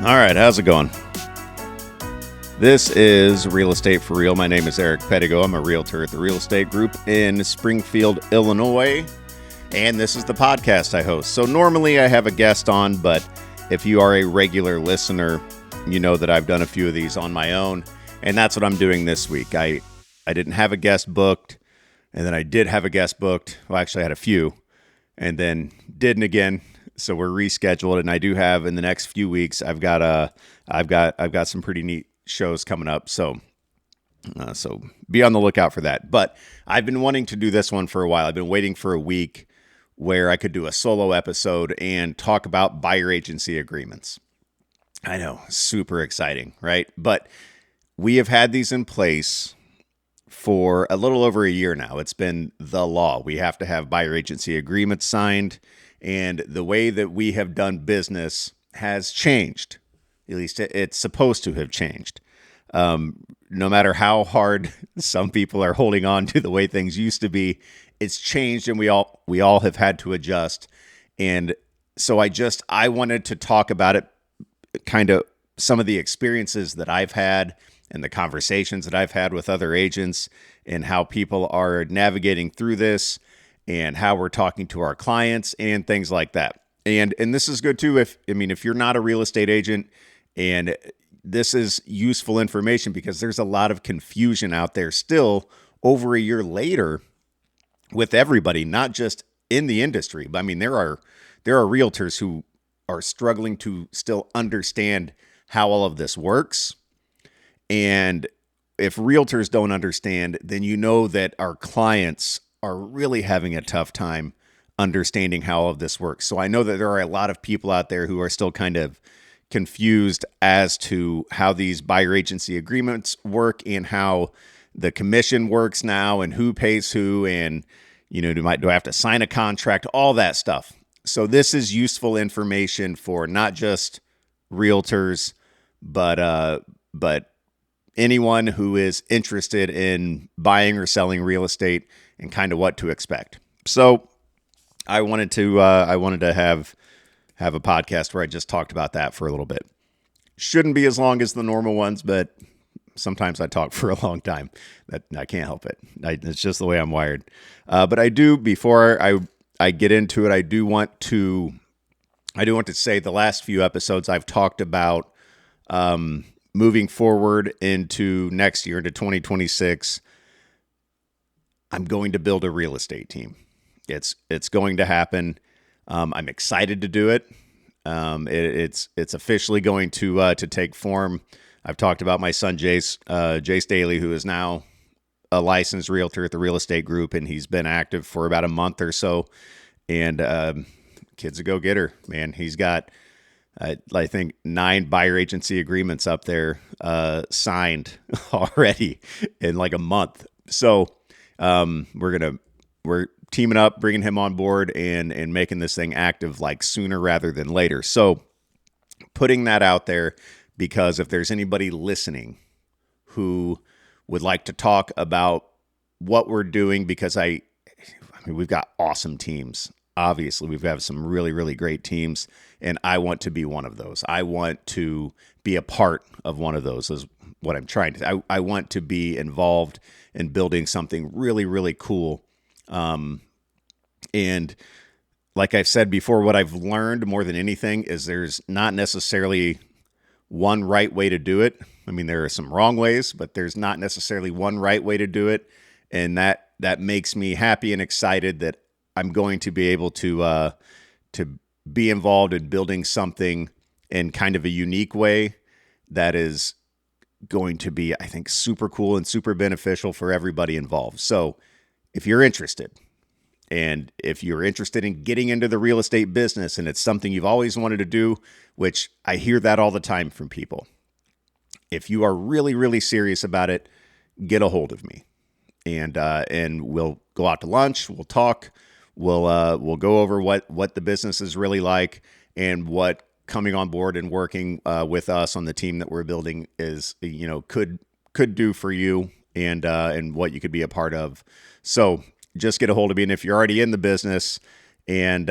All right, how's it going? This is Real Estate for Real. My name is Eric Pettigo. I'm a realtor at the Real Estate Group in Springfield, Illinois, and this is the podcast I host. So normally I have a guest on, but if you are a regular listener, you know that I've done a few of these on my own, and that's what I'm doing this week. I didn't have a guest booked, and then I did have a guest booked. Well, actually I had a few, and then didn't again. So we're rescheduled, and I do have in the next few weeks. I've got some pretty neat shows coming up. So be on the lookout for that. But I've been wanting to do this one for a while. I've been waiting for a week where I could do a solo episode and talk about buyer agency agreements. I know, super exciting, right? But we have had these in place for a little over a year now. It's been the law. We have to have buyer agency agreements signed. And the way that we have done business has changed. At least it's supposed to have changed. No matter how hard some people are holding on to the way things used to be, it's changed, and we all have had to adjust. And so I wanted to talk about it, kind of some of the experiences that I've had and the conversations that I've had with other agents, and how people are navigating through this, and how we're talking to our clients and things like that. And this is good too if you're not a real estate agent, and this is useful information because there's a lot of confusion out there still over a year later with everybody, not just in the industry. But I mean, there are realtors who are struggling to still understand how all of this works. And if realtors don't understand, then you know that our clients are really having a tough time understanding how all of this works. So I know that there are a lot of people out there who are still kind of confused as to how these buyer agency agreements work and how the commission works now and who pays who, and do I have to sign a contract, all that stuff. So this is useful information for not just realtors, but anyone who is interested in buying or selling real estate and kind of what to expect. So I wanted to have a podcast where I just talked about that for a little bit. Shouldn't be as long as the normal ones, but sometimes I talk for a long time. That I can't help it. It's just the way I'm wired. But I do, before I get into it, I do want to say the last few episodes I've talked about moving forward into next year, into 2026. I'm going to build a real estate team. It's going to happen. I'm excited to do it. It's officially going to take form. I've talked about my son Jace Daly, who is now a licensed realtor at the Real Estate Group, and he's been active for about a month or so. And kid's a go-getter, man. He's got I think 9 buyer agency agreements up there signed already in like a month. So we're teaming up, bringing him on board, and making this thing active like sooner rather than later. So putting that out there, because if there's anybody listening who would like to talk about what we're doing, because we've got awesome teams. Obviously, we've got some really, really great teams, and I want to be one of those. I want to be a part of one of those is what I'm trying to. I want to be involved in building something really, really cool. And like I've said before, what I've learned more than anything is there's not necessarily one right way to do it. I mean, there are some wrong ways, but there's not necessarily one right way to do it. And that makes me happy and excited that I'm going to be able to be involved in building something in kind of a unique way that is going to be, I think, super cool and super beneficial for everybody involved. So if you're interested, and if you're interested in getting into the real estate business and it's something you've always wanted to do, which I hear that all the time from people, if you are really, really serious about it, get a hold of me, and we'll go out to lunch. We'll talk. We'll go over what the business is really like, and what coming on board and working with us on the team that we're building is, could do for you, and what you could be a part of. So just get a hold of me. And if you're already in the business and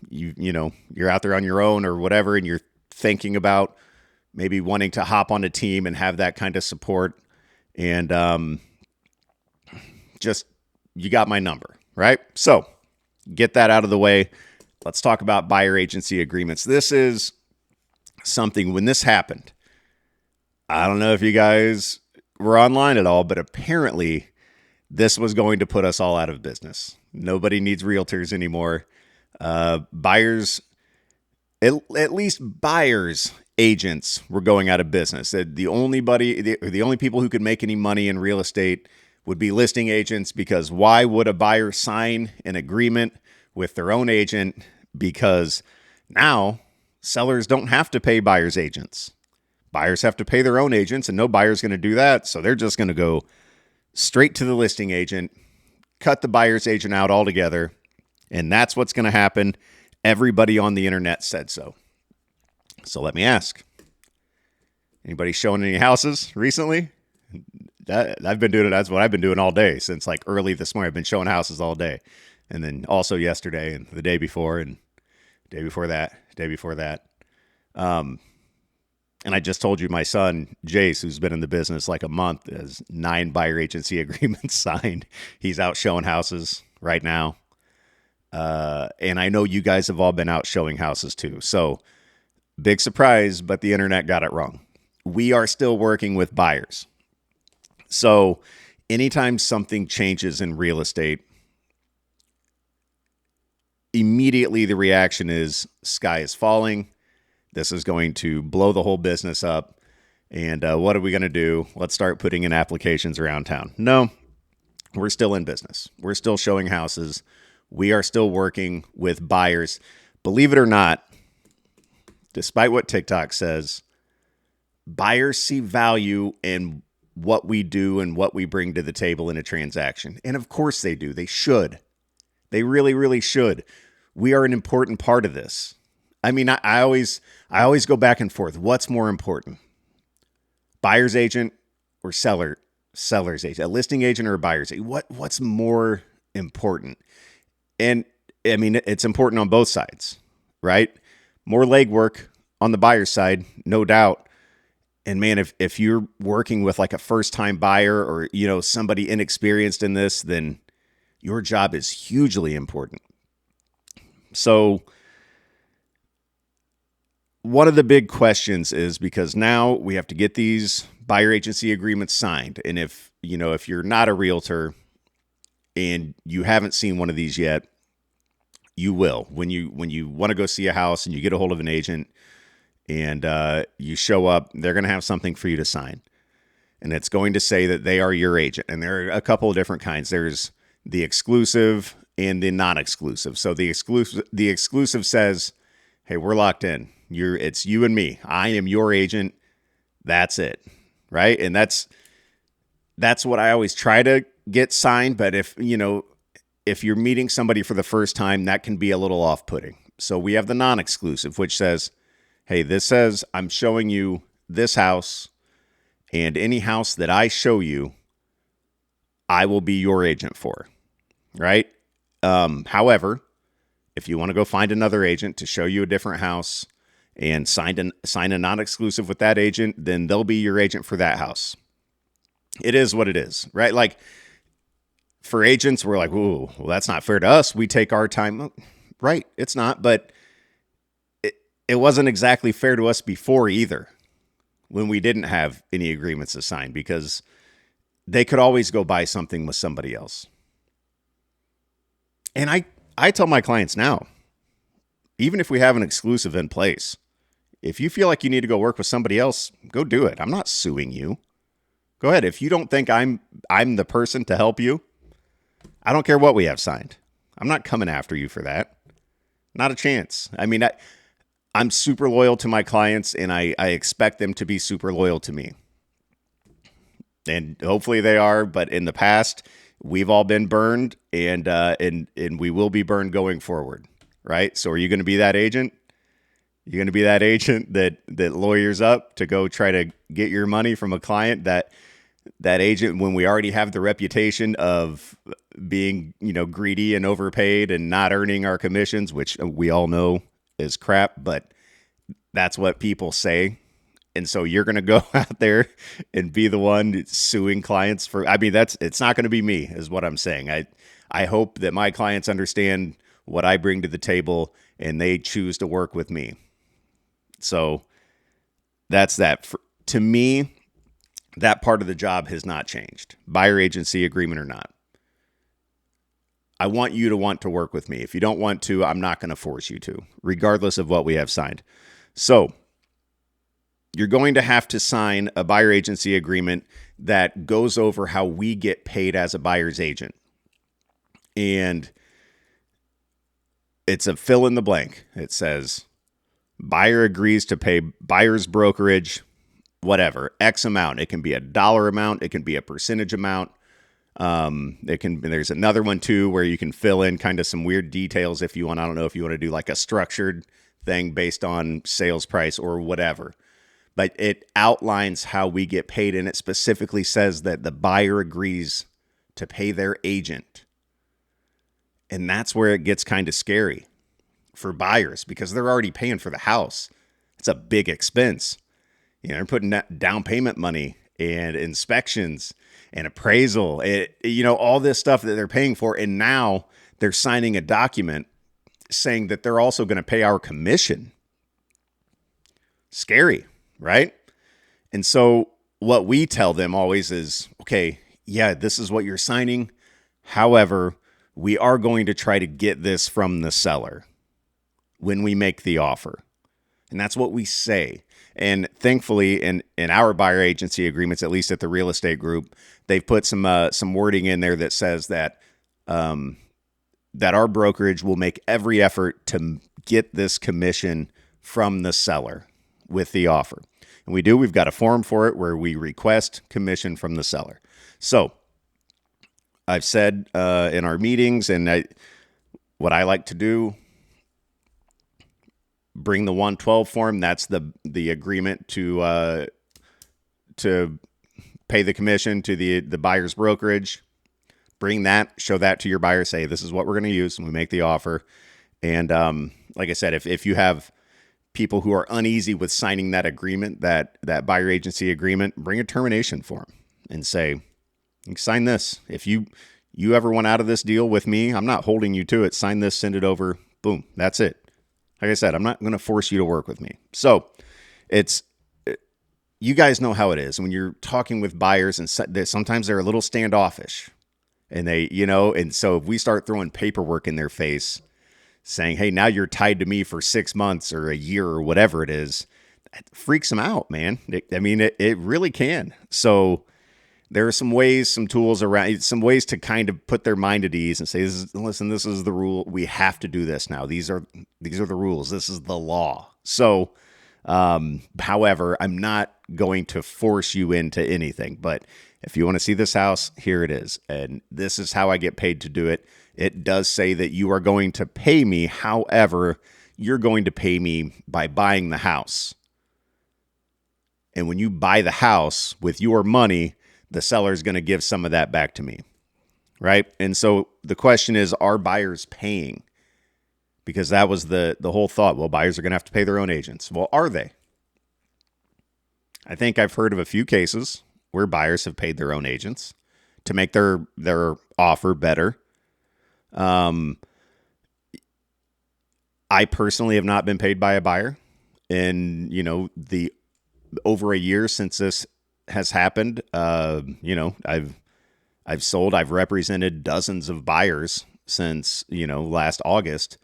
you're out there on your own or whatever, and you're thinking about maybe wanting to hop on a team and have that kind of support. And just, you got my number, right? So get that out of the way. Let's talk about buyer agency agreements. This is something, when this happened, I don't know if you guys were online at all, but apparently this was going to put us all out of business. Nobody needs realtors anymore. Buyers, at least buyers' agents were going out of business. The only people who could make any money in real estate would be listing agents, because why would a buyer sign an agreement with their own agent? Because now sellers don't have to pay buyers' agents. Buyers have to pay their own agents, and no buyer's going to do that. So they're just going to go straight to the listing agent, cut the buyer's agent out altogether. And that's what's going to happen. Everybody on the internet said so. So let me ask, anybody showing any houses recently? I've been doing it. That's what I've been doing all day since like early this morning. I've been showing houses all day. And then also yesterday and the day before and day before that. And I just told you my son, Jace, who's been in the business like a month, has 9 buyer agency agreements signed. He's out showing houses right now. And I know you guys have all been out showing houses too. So big surprise, but the internet got it wrong. We are still working with buyers. So anytime something changes in real estate, immediately the reaction is sky is falling. This is going to blow the whole business up. And what are we going to do? Let's start putting in applications around town. No, we're still in business. We're still showing houses. We are still working with buyers. Believe it or not, despite what TikTok says, buyers see value in what we do and what we bring to the table in a transaction. And of course they do. They should. They really, really should. We are an important part of this. I mean, I always go back and forth. What's more important? Buyer's agent or seller's agent? A listing agent or a buyer's agent? What's more important? And I mean, it's important on both sides, right? More legwork on the buyer's side, no doubt. And man, if you're working with like a first-time buyer or, somebody inexperienced in this, then your job is hugely important. So one of the big questions is, because now we have to get these buyer agency agreements signed. And if you're not a realtor and you haven't seen one of these yet, you will. When you want to go see a house and you get a hold of an agent and you show up, they're going to have something for you to sign. And it's going to say that they are your agent. And there are a couple of different kinds. There's the exclusive and the non-exclusive. So the exclusive says, hey, we're locked in. It's you and me. I am your agent. That's it. Right? And that's what I always try to get signed. But if you're meeting somebody for the first time, that can be a little off-putting. So we have the non-exclusive, which says, hey, this says I'm showing you this house, and any house that I show you, I will be your agent for. Right? However, if you want to go find another agent to show you a different house and sign a non-exclusive with that agent, then they'll be your agent for that house. It is what it is, right? Like for agents, we're like, ooh, well, that's not fair to us. We take our time. Right. It's not, but it wasn't exactly fair to us before either, when we didn't have any agreements to sign, because they could always go buy something with somebody else. And I tell my clients now, even if we have an exclusive in place, if you feel like you need to go work with somebody else, go do it. I'm not suing you. Go ahead. If you don't think I'm the person to help you, I don't care what we have signed. I'm not coming after you for that. Not a chance. I mean, I'm super loyal to my clients, and I expect them to be super loyal to me. And hopefully they are, but in the past, we've all been burned, and we will be burned going forward, right? So are you going to be that agent? You're going to be that agent that lawyers up to go try to get your money from a client, that agent, when we already have the reputation of being, greedy and overpaid and not earning our commissions, which we all know is crap, but that's what people say. And so you're going to go out there and be the one suing clients for, I mean, it's not going to be me is what I'm saying. I hope that my clients understand what I bring to the table and they choose to work with me. So that's that. To me, that part of the job has not changed, buyer agency agreement or not. I want you to want to work with me. If you don't want to, I'm not going to force you to, regardless of what we have signed. So you're going to have to sign a buyer agency agreement that goes over how we get paid as a buyer's agent. And it's a fill in the blank. It says, buyer agrees to pay buyer's brokerage, whatever, X amount. It can be a dollar amount. It can be a percentage amount. There's another one too, where you can fill in kind of some weird details if you want. I don't know if you want to do like a structured thing based on sales price or whatever, but it outlines how we get paid. And it specifically says that the buyer agrees to pay their agent. And that's where it gets kind of scary for buyers because they're already paying for the house. It's a big expense. You know, they're putting down payment money and inspections and appraisal, all this stuff that they're paying for. And now they're signing a document saying that they're also going to pay our commission. Scary, right? And so what we tell them always is, okay, yeah, this is what you're signing. However, we are going to try to get this from the seller when we make the offer. And that's what we say. And thankfully, in our buyer agency agreements, at least at the real estate group, they've put some wording in there that says that that our brokerage will make every effort to get this commission from the seller with the offer. And we do. We've got a form for it where we request commission from the seller. So I've said in our meetings, and what I like to do, bring the 112 form. That's the agreement to pay the commission to the buyer's brokerage. Bring that, show that to your buyer. Say, this is what we're going to use when we make the offer. And like I said, if you have people who are uneasy with signing that agreement, that buyer agency agreement, bring a termination form and say, sign this. If you ever want out of this deal with me, I'm not holding you to it. Sign this, send it over. Boom. That's it. Like I said, I'm not going to force you to work with me. So you guys know how it is when you're talking with buyers, and sometimes they're a little standoffish, and and so if we start throwing paperwork in their face saying, hey, now you're tied to me for 6 months or a year or whatever it is, it freaks them out, man. It really can. So there are some ways, some tools around, some ways to kind of put their mind at ease and say, listen, this is the rule. We have to do this now. These are the rules. This is the law. So, however, I'm not going to force you into anything, but if you want to see this house, here it is. And this is how I get paid to do it. It does say that you are going to pay me. However, you're going to pay me by buying the house. And when you buy the house with your money, the seller is going to give some of that back to me, right? And so the question is, are buyers paying? Because that was the whole thought. Well, buyers are going to have to pay their own agents. Well, are they? I think I've heard of a few cases where buyers have paid their own agents to make their offer better. I personally have not been paid by a buyer in, the over a year since this has happened. I've represented dozens of buyers since, last August.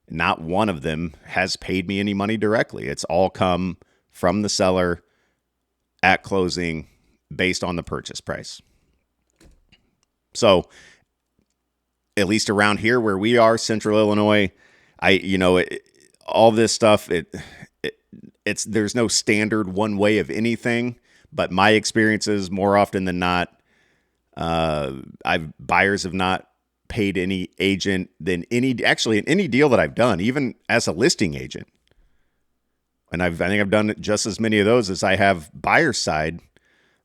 Not one of them has paid me any money directly. It's all come from the seller at closing based on the purchase price. So at least around here where we are, Central Illinois, all this stuff, there's no standard one way of anything. But my experiences, more often than not, buyers have not paid any agent in any deal that I've done, even as a listing agent. And I think I've done just as many of those as I have buyer side.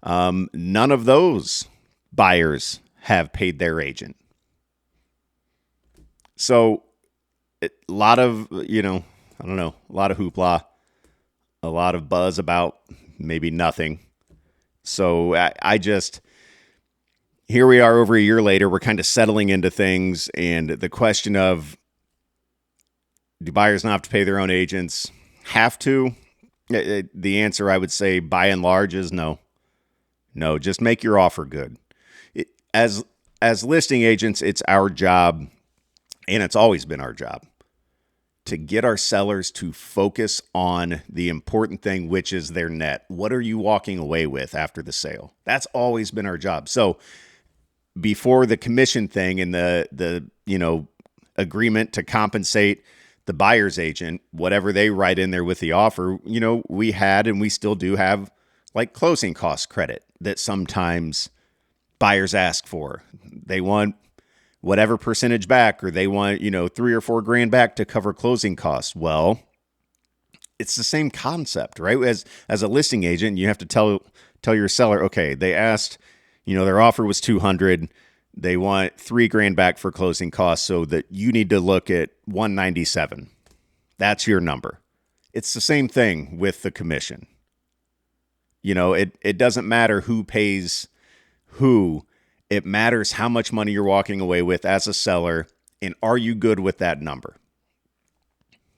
None of those buyers have paid their agent. So a lot of, a lot of hoopla, a lot of buzz about maybe nothing. So I just, here we are over a year later, we're kind of settling into things. And the question of, do buyers not have to pay their own agents? Have to? The answer, I would say, by and large, is no. No, just make your offer good. As listing agents, it's our job, and it's always been our job, to get our sellers to focus on the important thing, which is their net. What are you walking away with after the sale? That's always been our job. So before the commission thing and the agreement to compensate the buyer's agent, whatever they write in there with the offer, we had and we still do have like closing cost credit that sometimes buyers ask for. They want whatever percentage back, or they want, $3 or $4 grand back to cover closing costs. Well, it's the same concept, right? As a listing agent, you have to tell your seller, okay, they asked, their offer was 200. They want $3 grand back for closing costs, so that you need to look at 197. That's your number. It's the same thing with the commission. It doesn't matter who pays who. It matters how much money you're walking away with as a seller, and are you good with that number?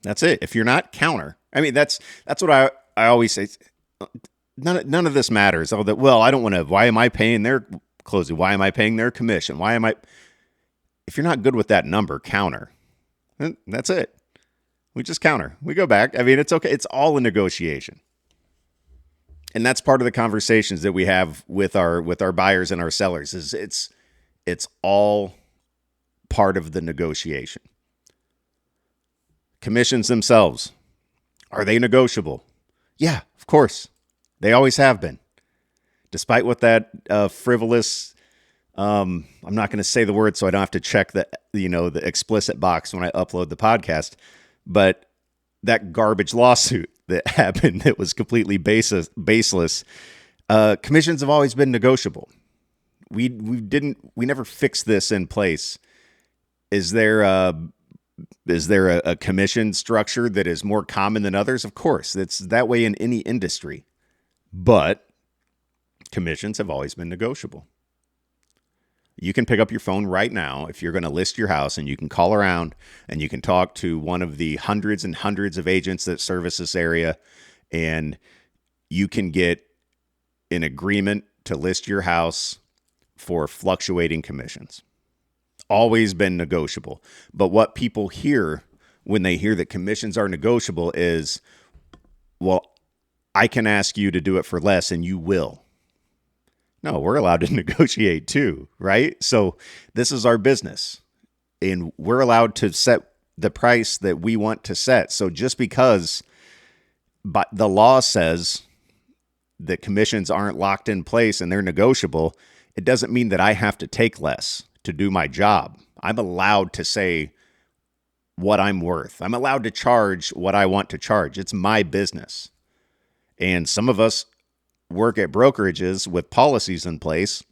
That's it. If you're not, counter. I mean, that's what I always say. None of this matters. I don't want to. Why am I paying their closing? Why am I paying their commission? If you're not good with that number, counter. That's it. We just counter. We go back. I mean, it's okay. It's all a negotiation. And that's part of the conversations that we have with our buyers and our sellers. Is it's all part of the negotiation. Commissions themselves, are they negotiable? Yeah, of course. They always have been. Despite what that frivolous, I'm not going to say the word so I don't have to check the explicit box when I upload the podcast, but that garbage lawsuit that happened that was completely baseless. Commissions have always been negotiable. We never fixed this in place. Is there a commission structure that is more common than others? Of course, it's that way in any industry. But commissions have always been negotiable. You can pick up your phone right now if you're going to list your house, and you can call around and you can talk to one of the hundreds and hundreds of agents that service this area, and you can get an agreement to list your house for fluctuating commissions. Always been negotiable. But what people hear when they hear that commissions are negotiable is, well, I can ask you to do it for less and you will. No, we're allowed to negotiate too, right? So this is our business, and we're allowed to set the price that we want to set. So just because the law says that commissions aren't locked in place and they're negotiable, it doesn't mean that I have to take less to do my job. I'm allowed to say what I'm worth. I'm allowed to charge what I want to charge. It's my business. And some of us work at brokerages with policies in place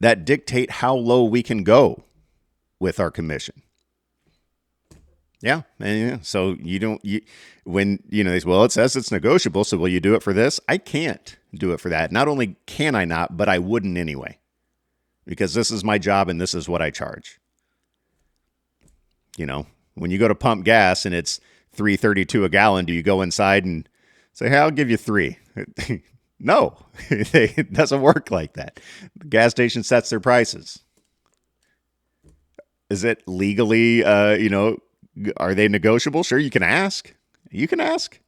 that dictate how low we can go with our commission. Yeah. And so it says it's negotiable. So will you do it for this? I can't do it for that. Not only can I not, but I wouldn't anyway, because this is my job and this is what I charge. When you go to pump gas and it's $3.32 a gallon, do you go inside and say, hey, I'll give you $3? No, it doesn't work like that. The gas station sets their prices. Is it legally, are they negotiable? Sure, you can ask. You can ask.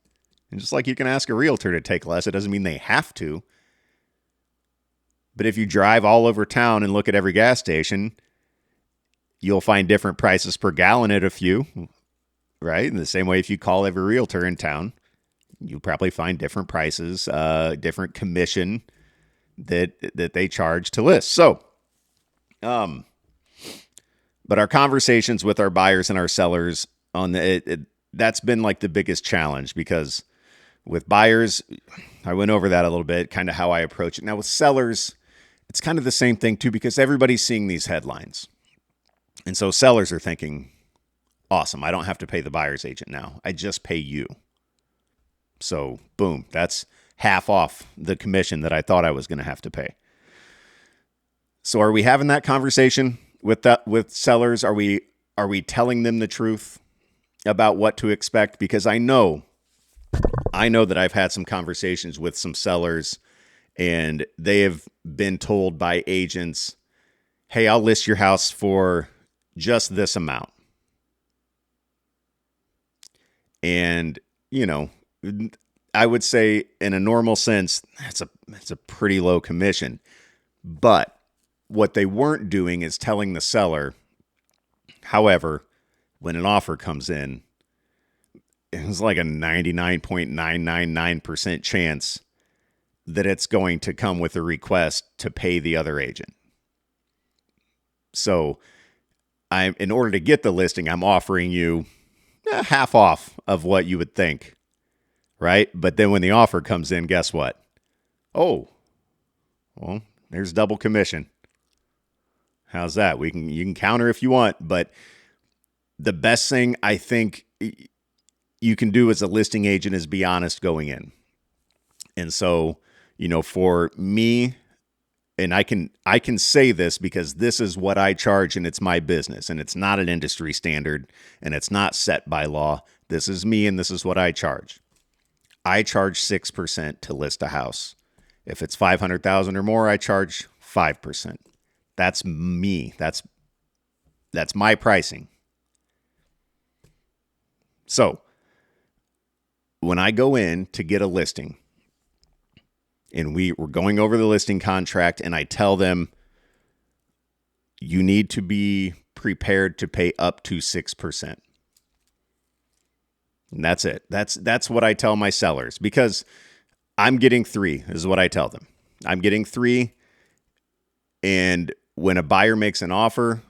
And just like you can ask a realtor to take less, it doesn't mean they have to. But if you drive all over town and look at every gas station, you'll find different prices per gallon at a few, right? In the same way, if you call every realtor in town, you'll probably find different prices, different commission that they charge to list. So, but our conversations with our buyers and our sellers that's been like the biggest challenge, because with buyers, I went over that a little bit, kind of how I approach it. Now with sellers, it's kind of the same thing too, because everybody's seeing these headlines. And so sellers are thinking, awesome, I don't have to pay the buyer's agent now. I just pay you. So boom, that's half off the commission that I thought I was going to have to pay. So are we having that conversation with sellers? Are we telling them the truth about what to expect? Because I know that I've had some conversations with some sellers and they have been told by agents, hey, I'll list your house for just this amount. And, I would say in a normal sense, that's a pretty low commission. But what they weren't doing is telling the seller, however, when an offer comes in, it's like a 99.999% chance that it's going to come with a request to pay the other agent. So in order to get the listing, I'm offering you half off of what you would think, right? But then when the offer comes in, guess what? Oh, well, there's double commission. How's that? You can counter if you want, but the best thing I think you can do as a listing agent is be honest going in. And so, for me, and I can say this because this is what I charge and it's my business and it's not an industry standard and it's not set by law. This is me and this is what I charge. I charge 6% to list a house. If it's 500,000 or more, I charge 5%. That's me. That's my pricing. So, when I go in to get a listing and we're going over the listing contract and I tell them you need to be prepared to pay up to 6%. And that's it. That's what I tell my sellers because I'm getting 3 is what I tell them. I'm getting 3. And when a buyer makes an offer,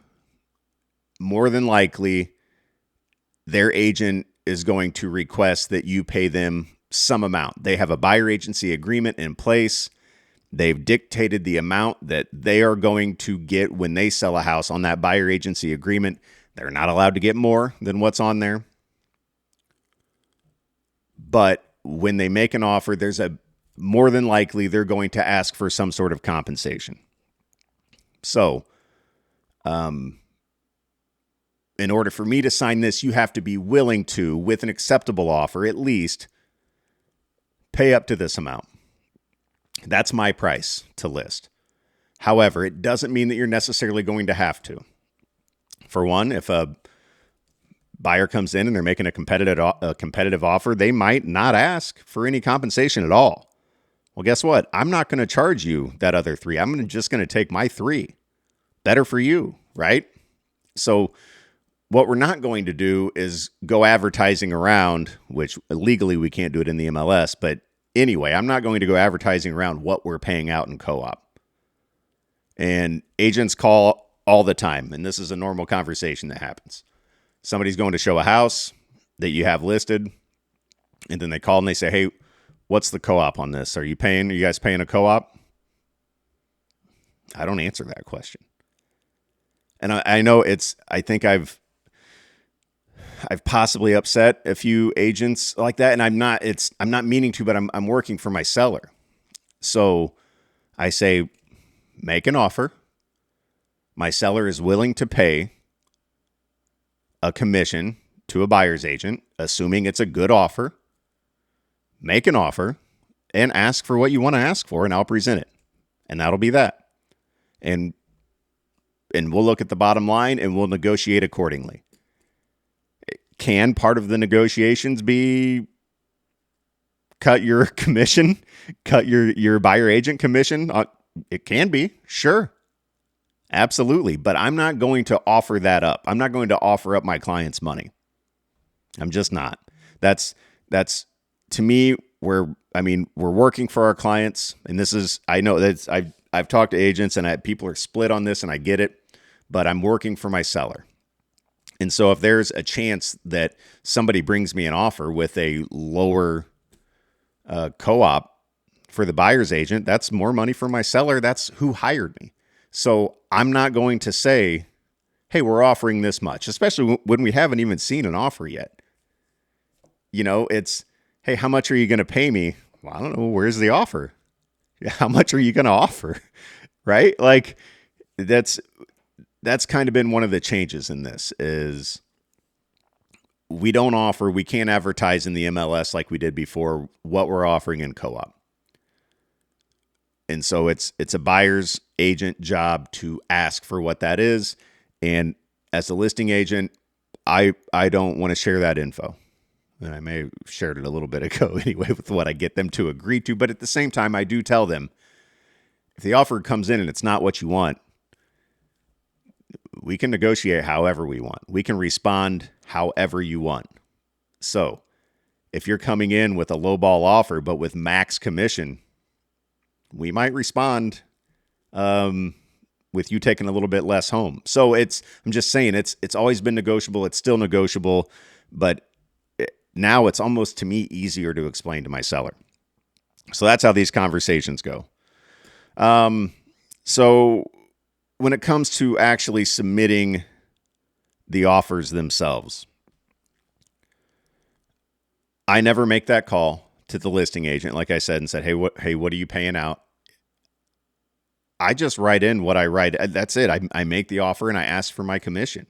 more than likely their agent is going to request that you pay them some amount. They have a buyer agency agreement in place. They've dictated the amount that they are going to get when they sell a house on that buyer agency agreement. They're not allowed to get more than what's on there. But when they make an offer, there's more than likely they're going to ask for some sort of compensation. So, in order for me to sign this, you have to be willing to, with an acceptable offer, at least pay up to this amount. That's my price to list. However, it doesn't mean that you're necessarily going to have to. For one, if a buyer comes in and they're making a competitive offer, they might not ask for any compensation at all. Well, guess what? I'm not going to charge you that other 3. I'm just going to take my 3. Better for you, right? So what we're not going to do is go advertising around, which legally we can't do it in the MLS. But anyway, I'm not going to go advertising around what we're paying out in co-op. And agents call all the time, and this is a normal conversation that happens. Somebody's going to show a house that you have listed, and then they call and they say, hey, what's the co-op on this? Are you guys paying a co-op? I don't answer that question. And I know I think I've possibly upset a few agents like that, and I'm not meaning to, but I'm working for my seller. So I say, make an offer. My seller is willing to pay a commission to a buyer's agent, assuming it's a good offer. Make an offer and ask for what you want to ask for, and I'll present it. And that'll be that. And we'll look at the bottom line and we'll negotiate accordingly. Can part of the negotiations be cut your commission, cut your buyer agent commission? It can be, sure. Absolutely. But I'm not going to offer that up. I'm not going to offer up my client's money. I'm just not. That's to me, we're working for our clients. And this is, I know that I've talked to agents and people are split on this and I get it, but I'm working for my seller. And so if there's a chance that somebody brings me an offer with a lower co-op for the buyer's agent, that's more money for my seller. That's who hired me. So I'm not going to say, hey, we're offering this much, especially when we haven't even seen an offer yet. It's, Hey, how much are you going to pay me? Well, I don't know. Where's the offer? How much are you going to offer? Right? Like that's kind of been one of the changes in this is we can't advertise in the MLS like we did before what we're offering in co-op. And so it's a buyer's agent job to ask for what that is. And as a listing agent, I don't want to share that info. And I may have shared it a little bit ago anyway with what I get them to agree to. But at the same time, I do tell them, if the offer comes in and it's not what you want, we can negotiate however we want. We can respond however you want. So if you're coming in with a lowball offer, but with max commission, we might respond with you taking a little bit less home. So I'm just saying it's always been negotiable. It's still negotiable, but now it's almost to me easier to explain to my seller. So that's how these conversations go. So when it comes to actually submitting the offers themselves, I never make that call to the listing agent, like I said, and said, hey, what are you paying out? I just write in what I write. That's it. I make the offer and I ask for my commission.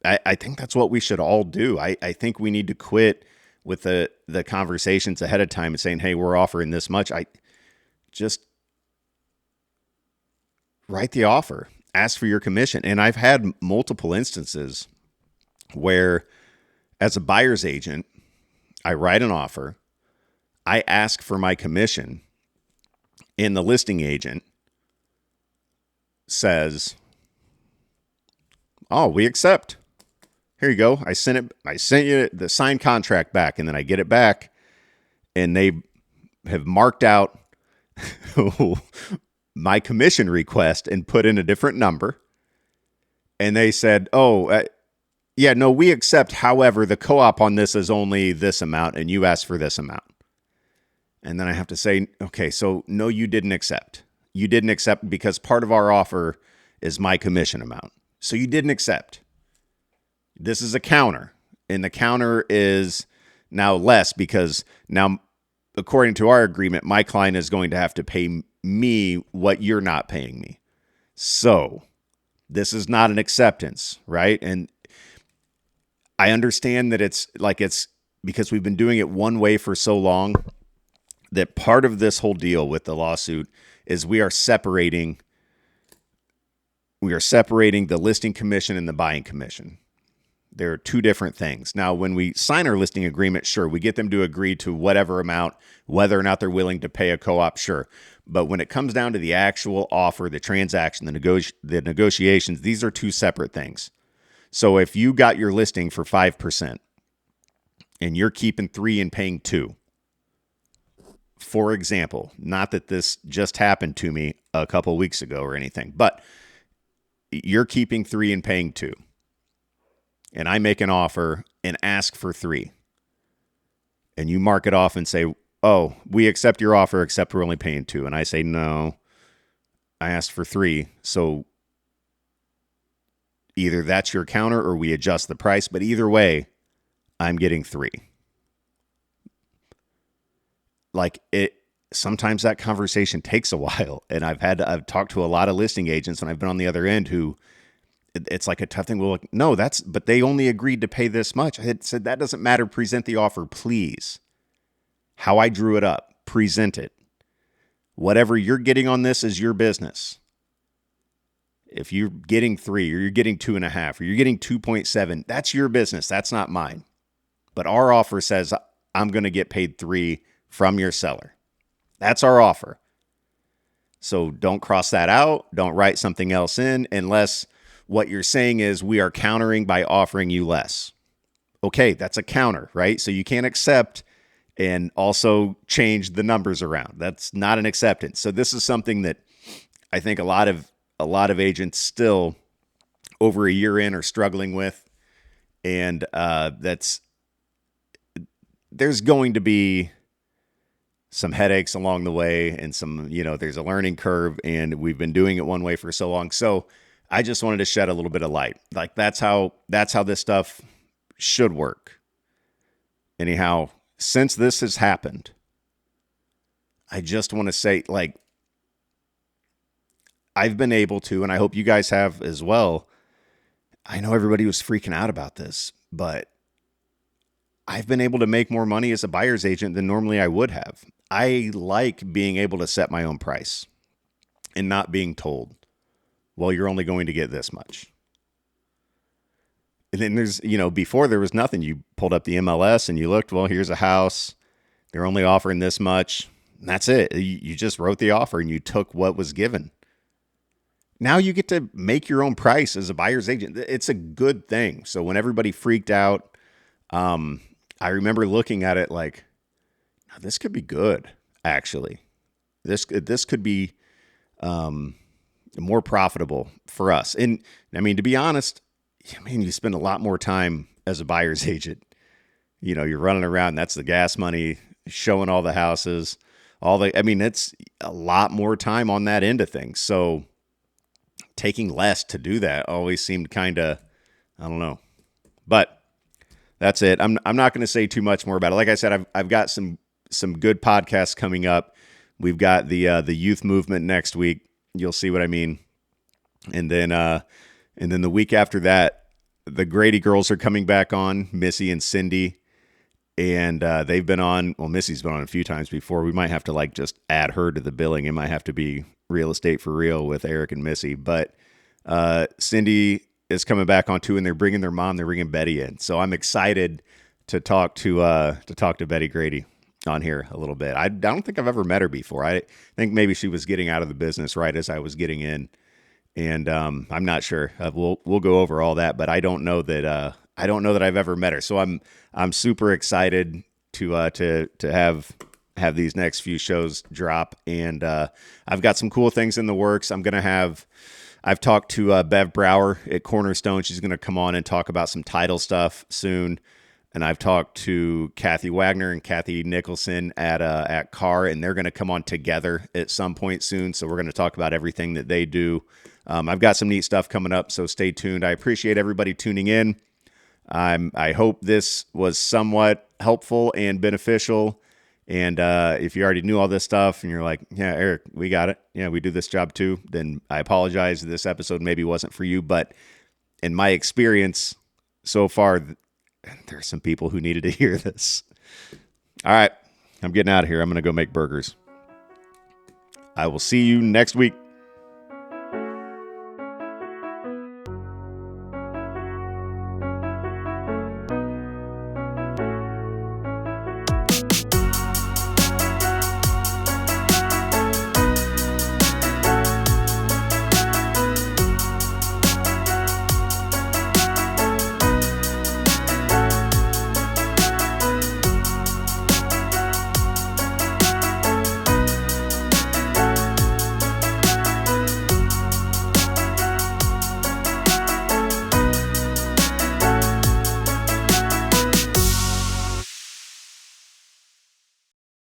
I think that's what we should all do. I think we need to quit with the conversations ahead of time and saying, hey, we're offering this much. I just write the offer, ask for your commission. And I've had multiple instances where as a buyer's agent, I write an offer, I ask for my commission, and the listing agent says, oh, we accept. Here you go. I sent you the signed contract back, and then I get it back, and they have marked out my commission request and put in a different number. And they said, yeah, no, we accept. However, the co-op on this is only this amount, and you asked for this amount. And then I have to say, okay, so no, you didn't accept. You didn't accept because part of our offer is my commission amount. So you didn't accept. This is a counter, and the counter is now less because now, according to our agreement, my client is going to have to pay me what you're not paying me. So this is not an acceptance, right? And I understand that it's because we've been doing it one way for so long that part of this whole deal with the lawsuit is we are separating the listing commission and the buying commission. There are two different things. Now, when we sign our listing agreement, sure, we get them to agree to whatever amount, whether or not they're willing to pay a co-op, sure. But when it comes down to the actual offer, the transaction, the negotiations, these are two separate things. So if you got your listing for 5% and you're keeping 3 and paying 2, for example, not that this just happened to me a couple weeks ago or anything, but you're keeping 3 and paying 2. And I make an offer and ask for 3. And you mark it off and say, oh, we accept your offer, except we're only paying 2. And I say, no, I asked for 3. So either that's your counter or we adjust the price. But either way, I'm getting 3. Like sometimes that conversation takes a while. And I've talked to a lot of listing agents when I've been on the other end who it's like a tough thing. Well, no, but they only agreed to pay this much. I had said, that doesn't matter. Present the offer, please. How I drew it up, present it. Whatever you're getting on this is your business. If you're getting 3 or you're getting 2.5 or you're getting 2.7, that's your business. That's not mine. But our offer says I'm going to get paid 3 from your seller. That's our offer. So don't cross that out. Don't write something else in unless what you're saying is we are countering by offering you less. Okay, that's a counter, right? So you can't accept and also change the numbers around. That's not an acceptance. So this is something that I think a lot of agents still over a year in are struggling with. And there's going to be some headaches along the way and there's a learning curve, and we've been doing it one way for so long. So I just wanted to shed a little bit of light. Like that's how this stuff should work. Anyhow, since this has happened, I just want to say, like, I've been able to, and I hope you guys have as well. I know everybody was freaking out about this, but I've been able to make more money as a buyer's agent than normally I would have. I like being able to set my own price and not being told, well, you're only going to get this much. And then there's, before there was nothing. You pulled up the MLS and you looked, well, here's a house. They're only offering this much. And that's it. You just wrote the offer and you took what was given. Now you get to make your own price as a buyer's agent. It's a good thing. So when everybody freaked out, I remember looking at it like, this could be good, actually. This could be more profitable for us. And I mean, to be honest, you spend a lot more time as a buyer's agent. You're running around. That's the gas money, showing all the houses, it's a lot more time on that end of things. So taking less to do that always seemed kind of, I don't know, but that's it. I'm not going to say too much more about it. Like I said, I've got some good podcasts coming up. We've got the youth movement next week. You'll see what I mean. And then the week after that, the Grady girls are coming back on, Missy and Cindy. And they've been on, well, Missy's been on a few times before. We might have to just add her to the billing. It might have to be Real Estate for Real with Eric and Missy. But Cindy is coming back on too, and they're bringing their mom. They're bringing Betty in. So I'm excited to talk to Betty Grady on here a little bit. I don't think I've ever met her before. I think maybe she was getting out of the business right as I was getting in. And I'm not sure. We'll go over all that, but I don't know that I've ever met her. So I'm super excited to have these next few shows drop, and I've got some cool things in the works. I've talked to Bev Brower at Cornerstone. She's going to come on and talk about some title stuff soon. And I've talked to Kathy Wagner and Kathy Nicholson at Carr, and they're going to come on together at some point soon. So we're going to talk about everything that they do. I've got some neat stuff coming up, so stay tuned. I appreciate everybody tuning in. I hope this was somewhat helpful and beneficial. And if you already knew all this stuff and you're like, yeah, Eric, we got it. Yeah, we do this job too. Then I apologize. This episode maybe wasn't for you. But in my experience so far, there's some people who needed to hear this. All right, I'm getting out of here. I'm going to go make burgers. I will see you next week.